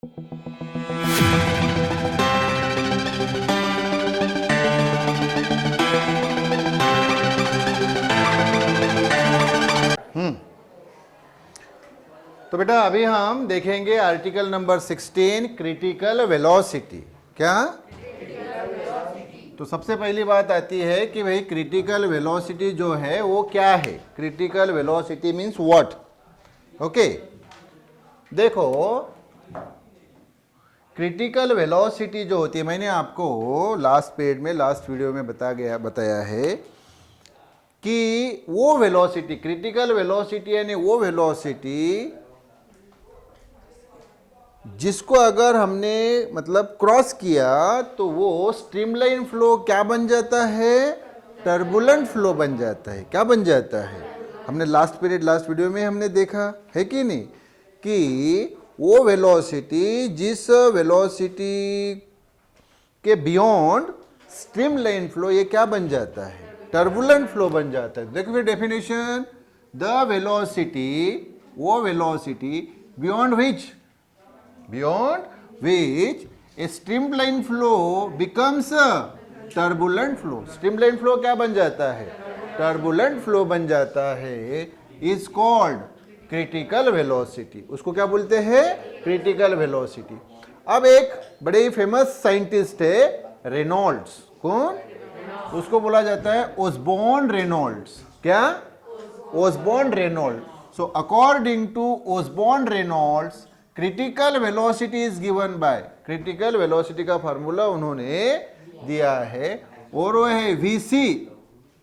तो बेटा अभी हम देखेंगे आर्टिकल नंबर 16 क्रिटिकल वेलोसिटी। क्या? तो सबसे पहली बात आती है कि भाई क्रिटिकल वेलोसिटी जो है वो क्या है। Critical velocity means what. Okay, देखो क्रिटिकल वेलोसिटी जो होती है, मैंने आपको लास्ट पेज में लास्ट वीडियो में बताया है कि वो वेलोसिटी, क्रिटिकल वेलोसिटी यानी वो वेलोसिटी जिसको अगर हमने मतलब क्रॉस किया तो वो स्ट्रीमलाइन फ्लो क्या बन जाता है? टर्बुलेंट फ्लो बन जाता है। क्या बन जाता है? हमने लास्ट वीडियो में हमने देखा है कि नहीं, कि वो वेलोसिटी जिस वेलोसिटी के बियॉन्ड स्ट्रीमलाइन फ्लो ये क्या बन जाता है? टर्बुलेंट फ्लो बन जाता है। देखो फिर डेफिनेशन, द वेलोसिटी, वो velocity beyond which a streamline flow becomes a turbulent flow। streamline flow क्या बन जाता है? turbulent flow बन जाता है, is called critical velocity। उसको क्या बोलते हैं? critical velocity। अब एक बड़े ही फेमस साइंटिस्ट है रेनॉल्ड्स। कौन? उसको बोला जाता है ओसबॉर्न रेनॉल्ड्स। क्या? Osborne Reynolds. So according to Osborne Reynolds critical velocity is given by, critical velocity का फार्मूला उन्होंने दिया है और वो है Vc।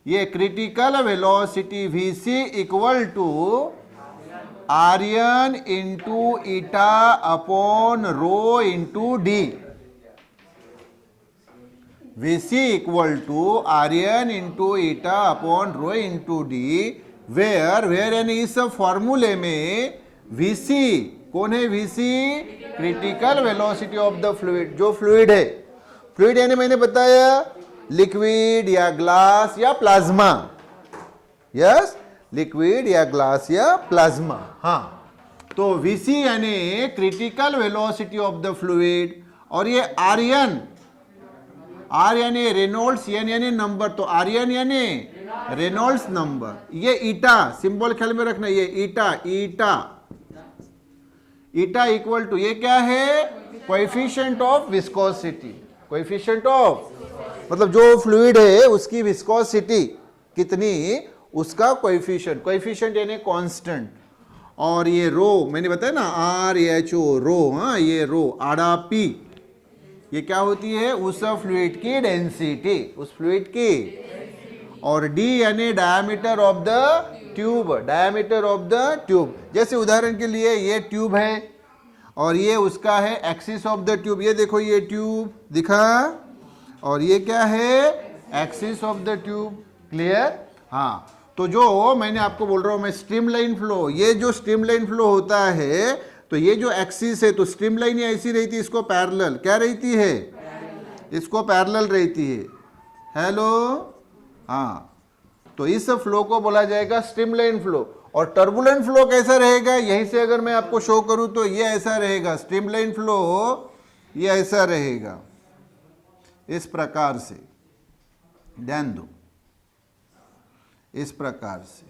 ये critical velocity Vc equal to Rn into eta upon rho into D. Vc equal to Rn into eta upon rho into D, where यानी इस फॉर्मूले में Vc कौन है? Vc critical velocity of the fluid. जो fluid है, fluid यानी मैंने बताया लिक्विड या ग्लास या प्लाज्मा। यस, लिक्विड या ग्लास या प्लाज्मा। हाँ, तो Vc यानी critical velocity of the fluid और ये Rn, R यानी रेनॉल्ड्स, N यानी नंबर, तो Rn यानी रेनॉल्ड्स नंबर। ये ईटा सिंबल ख्याल में रखना, ये ईटा इक्वल टू, ये क्या है? Coefficient of viscosity. Coefficient of मतलब जो फ्लूइड है उसकी विस्कोसिटी कितनी, उसका कोएफिशिएंट यानी कांस्टेंट। और ये रो मैंने बताया ना, RHO रो। हाँ, ये रो आड़ा P, ये क्या होती है? उस फ्लूइड की डेंसिटी, उस फ्लूइड की। और D यानी diameter of the tube, diameter of the tube. जैसे उदाहरण के लिए ये ट्यूब है और ये उसका है एक्सिस ऑफ द ट्यूब। ये देखो ये ट्यूब दिखा, और ये क्या है? Axis of the tube. Clear? हाँ, तो जो मैंने आपको बोल रहा हूं मैं स्ट्रीमलाइन फ्लो, ये जो स्ट्रीमलाइन फ्लो होता है तो ये जो एक्सिस है, तो स्ट्रीमलाइन ये ऐसी रहती है, इसको पैरेलल क्या रहती है? इसको पैरेलल रहती है। हेलो? हाँ, तो इस फ्लो को बोला जाएगा स्ट्रीमलाइन फ्लो। और टर्बुलेंट फ्लो कैसा रहेगा? यहीं से अगर मैं आपको शो करूं तो ये ऐसा रहेगा। स्ट्रीमलाइन फ्लो ये ऐसा रहेगा, इस प्रकार से। ध्यान दो, इस प्रकार से।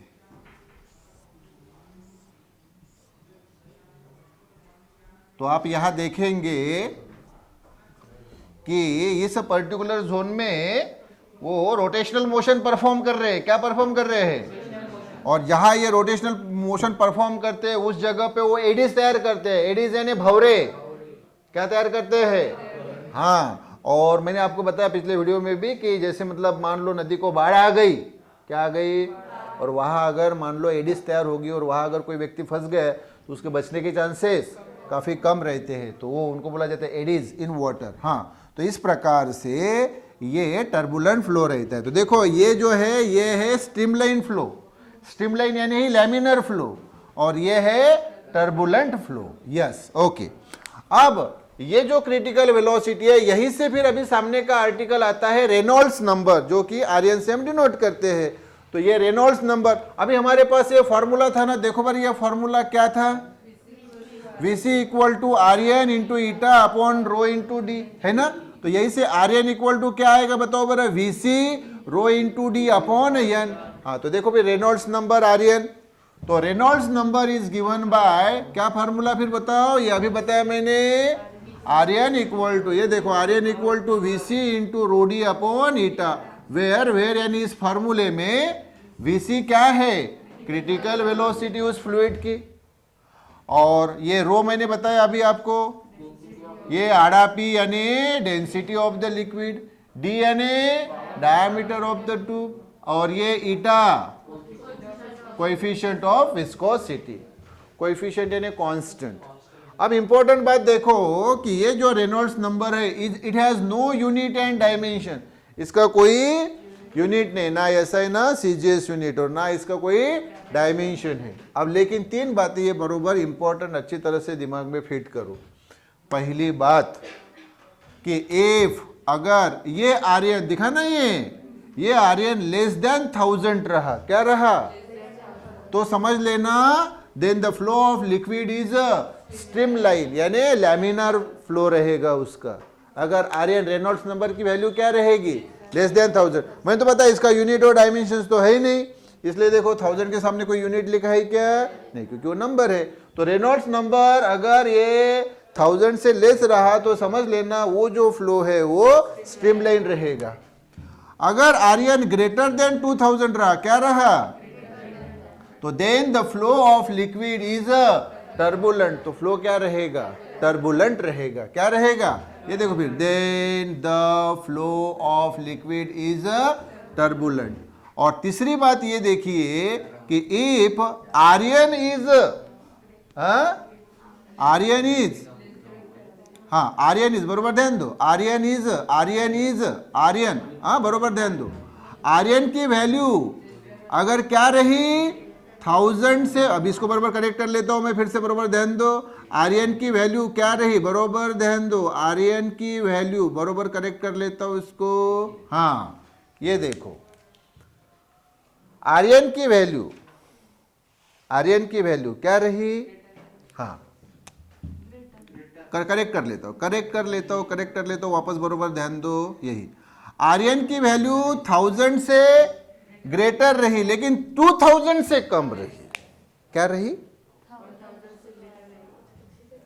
तो आप यहां देखेंगे कि इस पर्टिकुलर जोन में वो रोटेशनल मोशन परफॉर्म कर रहे हैं। क्या परफॉर्म कर रहे हैं? और जहां ये रोटेशनल मोशन परफॉर्म करते हैं उस जगह पे वो एडीज तैयार करते हैं। एडीज यानी भंवरे। क्या तैयार करते हैं? हाँ, और मैंने आपको बताया पिछले वीडियो में भी कि जैसे मतलब मान लो नदी को बाढ़ आ गई, क्या आ गई, और वहां अगर मान लो एडीज तैयार होगी और वहां अगर कोई व्यक्ति फंस गया तो उसके बचने के चांसेस काफी कम रहते हैं, तो वो उनको बोला जाता है एडीज इन वाटर। हाँ, तो इस प्रकार से ये टर्बुलेंट फ्लो रहता है। तो देखो ये जो है ये है स्ट्रीमलाइन फ्लो। स्ट्रीमलाइन यानी ही लैमिनर फ्लो, और ये है टर्बुलेंट फ्लो। Yes, okay. अब ये जो क्रिटिकल वेलोसिटी है, यहीं से फिर अभी सामने का आर्टिकल आता है रेनॉल्ड्स नंबर, जो कि Rn से हम डिनोट करते हैं। तो ये रेनॉल्ड्स नंबर, अभी हमारे पास ये फॉर्मूला था ना, देखो बार ये फॉर्मूला क्या था? VC equal to R N into eta upon rho into D, है ना। तो यही से आर एन इक्वल टू क्या आएगा बताओ बरा, वीसी रो इंटू डी अपॉन एन। हाँ तो देखो फिर रेनॉल्ड्स नंबर आर एन, तो Reynolds number is given bye क्या फार्मूला फिर बताओ, ये अभी बताया मैंने, आर एन इक्वल टू, ये देखो R N equal to VC into rho D upon eta, where N इस फार्मूले में वीसी क्या है, क्रिटिकल वेलोसिटी उस फ्लूइड की, और ये रो मैंने बताया अभी आपको, ये आड़ा पी यानी density of the liquid, D यानी डायमीटर ऑफ द ट्यूब, और ये eta coefficient of viscosity, coefficient यानी कांस्टेंट। अब इंपॉर्टेंट बात देखो कि ये जो रेनॉल्ड्स नंबर है it has no unit and dimension, इसका कोई यूनिट नहीं, ना एसआई ना सीजीएस यूनिट, और ना इसका कोई डायमेंशन है। अब लेकिन तीन बातें ये बरोबर इंपॉर्टेंट अच्छी तरह से दिमाग में फिट करो। पहली बात कि इफ अगर ये आर्यन दिखा ना, ये आर्यन लेस देन 1000 रहा, क्या रहा, तो समझ लेना then the flow of liquid is streamline यानी लैमिनार फ्लो रहेगा उसका। अगर आर्यन रेनॉल्ड्स नंबर की वैल्यू क्या रहेगी, लेस देन 1000। मैंने तो पता है इसका यूनिट और डायमेंशंस तो है ही नहीं, इसलिए देखो 1000 के सामने कोई यूनिट लिखा है क्या, नहीं, क्योंकि वो नंबर है। तो रेनॉल्ड्स नंबर अगर ये 1000 से लेस रहा तो समझ लेना वो जो फ्लो है वो स्ट्रीमलाइन रहेगा। अगर आर्यन ग्रेटर देन 2000 रहा, क्या रहा, तो then the flow of liquid is turbulent, तो फ्लो क्या रहेगा, टर्बुलेंट रहेगा। क्या रहेगा, ये देखो फिर, then the flow of liquid is turbulent. और तीसरी बात ये देखिए कि if R N is R N is बरोबर ध्यान दो, आर्यन बरोबर ध्यान दो, आर्यन की वैल्यू अगर क्या रही 1000 से, अब इसको बरोबर करेक्ट कर लेता हूं मैं फिर से, बरोबर ध्यान दो, आर्यन की वैल्यू क्या रही, बरोबर ध्यान दो, आर्यन की वैल्यू बरोबर करेक्ट कर लेता हूं इसको। हाँ ये देखो आर्यन की वैल्यू क्या रही, हाँ करेक्ट कर लेता हूं वापस, बरोबर ध्यान दो, यही आर्यन की वैल्यू 1000 से ग्रेटर रही लेकिन 2000 से कम रही, क्या रही,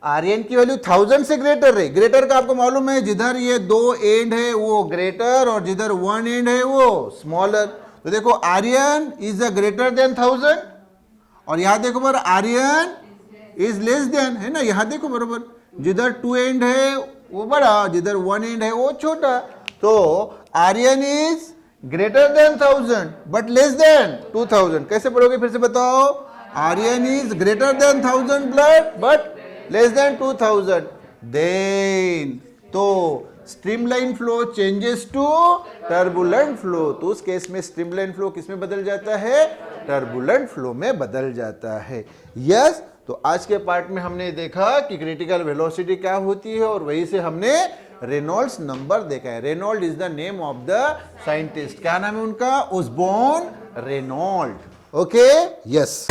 आर्यन की वैल्यू 1000 से ग्रेटर रही। ग्रेटर का आपको मालूम है जिधर ये 2 एंड है वो ग्रेटर और जिधर 1 एंड है वो स्मॉलर। तो देखो R N is a greater than 1000 और यहां देखो पर आर्यन इज लेस देन, है ना, यहां देखो बरोबर, जिधर 2 एंड है वो बड़ा, जिधर 1 एंड है वो छोटा। तो आर्यन is greater than 1000 but less than 2000। कैसे पढ़ोगे फिर से बताओ, आर्यन is greater than 1000 but less than 2000, then तो streamline flow changes to turbulent flow. तो उस केस में स्ट्रीमलाइन फ्लो किस में बदल जाता है, टर्बुलेंट फ्लो में बदल जाता है। यस, तो आज के पार्ट में हमने देखा कि क्रिटिकल वेलोसिटी क्या होती है और वहीं से हमने रेनॉल्ड्स नंबर देखा है। Reynold is the name of the scientist, क्या नाम है उनका, ओस्बोर्न रेनॉल्ड। Okay, yes.